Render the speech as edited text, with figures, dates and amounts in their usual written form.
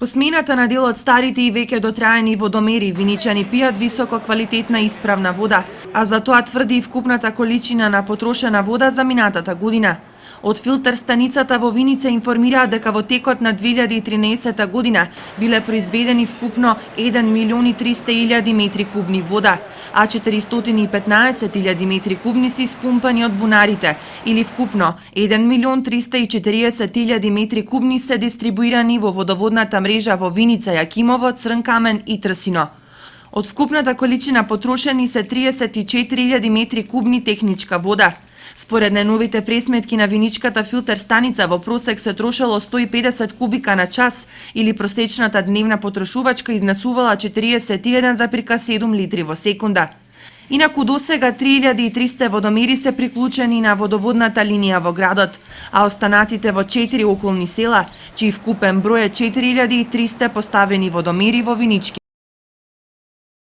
По смената на дел од старите и веќе дотраени водомери, виничани пијат високо квалитетна и исправна вода, а за тоа тврди и вкупната количина на потрошена вода за минатата година. Од филтер станицата во Виница информираат дека во текот на 2013 година биле произведени вкупно 1.300.000 метри кубни вода, а 415.000 метри кубни се испумпани од бунарите, или вкупно 1.340.000 метри кубни се дистрибуирани во водоводната мрежа во Виница, Јакимово, Црнкамен и Трсино. Од вкупната количина потрошени се 34.000 метри кубни техничка вода. Според најновите пресметки на виничката филтер станица во просек се трошело 150 кубика на час, или просечната дневна потрошувачка изнесувала 41,7 литри во секунда. Инаку досега 3300 водомери се приклучени на водоводната линија во градот, а останатите во 4 околни села, чиј вкупен број е 4300 поставени водомери во Винички